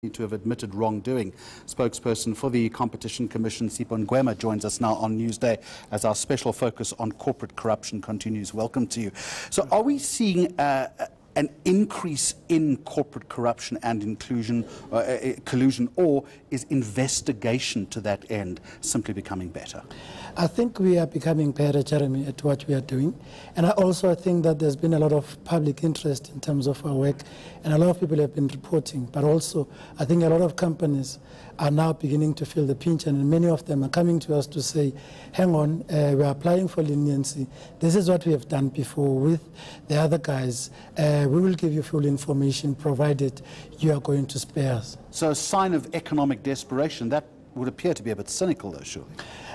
to have admitted wrongdoing. Spokesperson for the Competition Commission, Sipho Ngwema, joins us now on Newsday as our special focus on corporate corruption continues. Welcome to you. So are we seeing an increase in corporate corruption and collusion, or is investigation to that end simply becoming better? I think we are becoming better, Jeremy, at what we are doing. And I also think that there's been a lot of public interest in terms of our work, and a lot of people have been reporting. But also, I think a lot of companies are now beginning to feel the pinch, and many of them are coming to us to say, hang on, we're applying for leniency. This is what we have done before with the other guys. We will give you full information provided you are going to spare us. So a sign of economic desperation, that would appear to be a bit cynical, though, surely.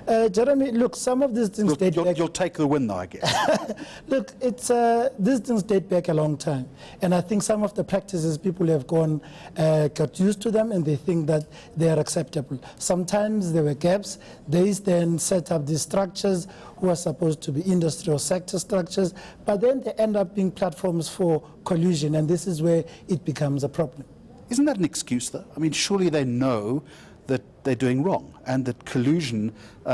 Jeremy, look, some of these things date back. You'll take the win, though, I guess. Look, these things date back a long time. And I think some of the practices, people have got used to them, and they think that they are acceptable. Sometimes there were gaps. They then set up these structures who are supposed to be industry or sector structures, but then they end up being platforms for collusion, and this is where it becomes a problem. Isn't that an excuse, though? I mean, surely they know that they're doing wrong, and that collusion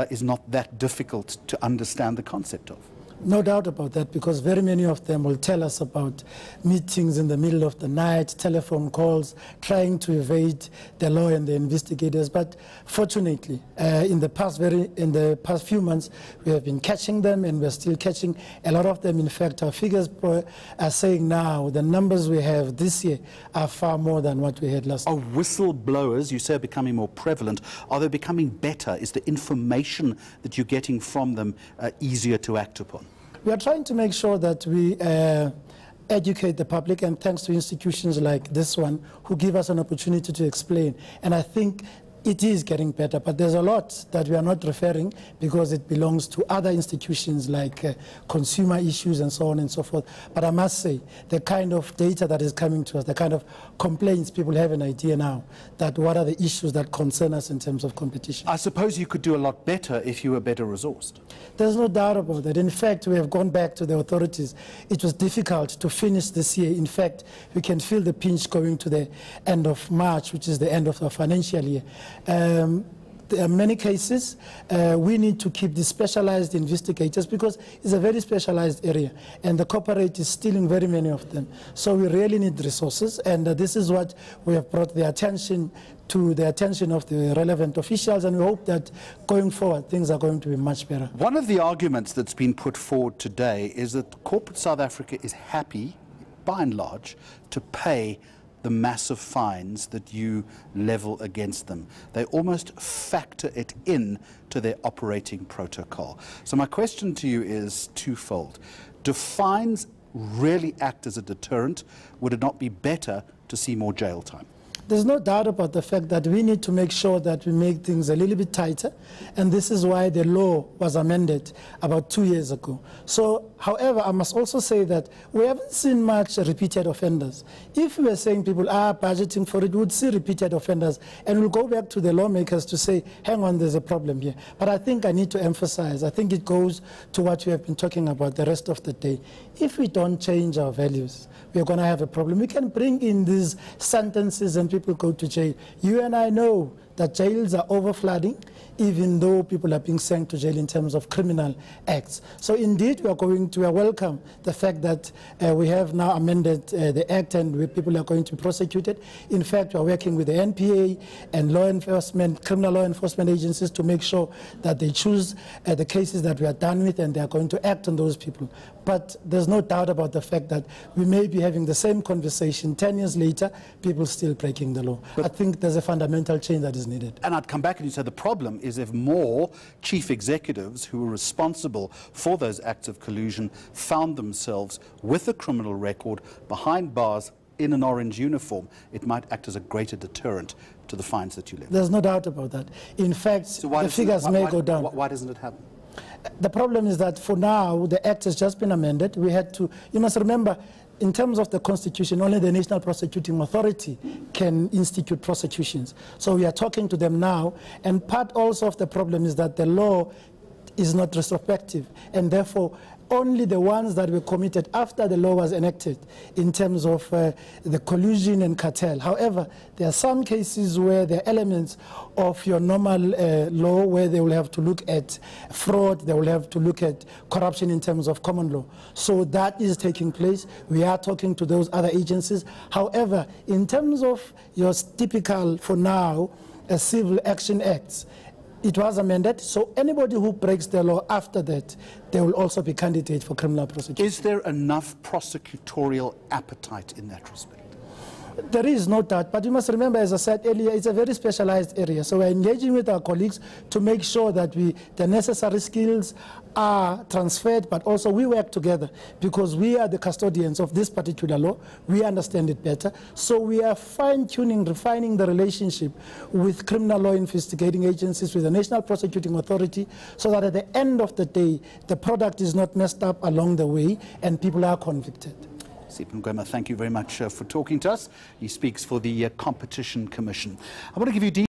is not that difficult to understand the concept of. No doubt about that, because very many of them will tell us about meetings in the middle of the night, telephone calls, trying to evade the law and the investigators. But fortunately, in the past few months, we have been catching them, and we're still catching a lot of them. In fact, our figures are saying now the numbers we have this year are far more than what we had last year. Are whistleblowers, you say, are becoming more prevalent? Are they becoming better? Is the information that you're getting from them easier to act upon? We are trying to make sure that we educate the public, and thanks to institutions like this one who give us an opportunity to explain. And I think it is getting better, but there's a lot that we are not referring because it belongs to other institutions like consumer issues and so on and so forth. But I must say, the kind of data that is coming to us, the kind of complaints, people have an idea now that what are the issues that concern us in terms of competition. I suppose you could do a lot better if you were better resourced. There's no doubt about that. In fact, we have gone back to the authorities. It was difficult to finish this year. In fact, we can feel the pinch going to the end of March, which is the end of the financial year. There are many cases. We need to keep the specialized investigators because it's a very specialized area, and the corporate is stealing very many of them. So we really need resources, and this is what we have brought the attention to the attention of the relevant officials, and we hope that going forward things are going to be much better. One of the arguments that's been put forward today is that corporate South Africa is happy, by and large, to pay the massive fines that you level against them. They almost factor it in to their operating protocol. So my question to you is twofold. Do fines really act as a deterrent? Would it not be better to see more jail time? There's no doubt about the fact that we need to make sure that we make things a little bit tighter, and this is why the law was amended about 2 years ago. So, however, I must also say that we haven't seen much repeated offenders. If we were saying people are budgeting for it, we would see repeated offenders, and we'll go back to the lawmakers to say, hang on, there's a problem here. But I think I need to emphasize, I think it goes to what we have been talking about the rest of the day. If we don't change our values, we're going to have a problem. We can bring in these sentences and people go to jail. You and I know that jails are overflooding, even though people are being sent to jail in terms of criminal acts. So indeed, we are welcome the fact that we have now amended the act, and people are going to be prosecuted. In fact, we are working with the NPA and law enforcement, criminal law enforcement agencies to make sure that they choose the cases that we are done with, and they are going to act on those people. But there's no doubt about the fact that we may be having the same conversation 10 years later, people still breaking the law. I think there's a fundamental change that is needed. And I'd come back and you say the problem is if more chief executives who were responsible for those acts of collusion found themselves with a criminal record behind bars in an orange uniform, it might act as a greater deterrent to the fines that you levy. There's no doubt about that. In fact, so the figures may go down. Why doesn't it happen? The problem is that for now, the act has just been amended. We had to, you must remember, in terms of the Constitution, only the National Prosecuting Authority can institute prosecutions. So we are talking to them now, and part also of the problem is that the law is not retrospective, and therefore only the ones that were committed after the law was enacted in terms of the collusion and cartel. However, there are some cases where there are elements of your normal law where they will have to look at fraud, they will have to look at corruption in terms of common law. So that is taking place. We are talking to those other agencies. However, in terms of your typical, for now, Civil Action Acts, it was amended, so anybody who breaks the law after that, they will also be candidate for criminal prosecution. Is there enough prosecutorial appetite in that respect? There is no doubt, but you must remember, as I said earlier, it's a very specialized area. So we're engaging with our colleagues to make sure that the necessary skills are transferred, but also we work together because we are the custodians of this particular law. We understand it better. So we are fine-tuning, refining the relationship with criminal law investigating agencies, with the National Prosecuting Authority, so that at the end of the day, the product is not messed up along the way and people are convicted. Sipho Ngwema, thank you very much for talking to us. He speaks for the Competition Commission. I want to give you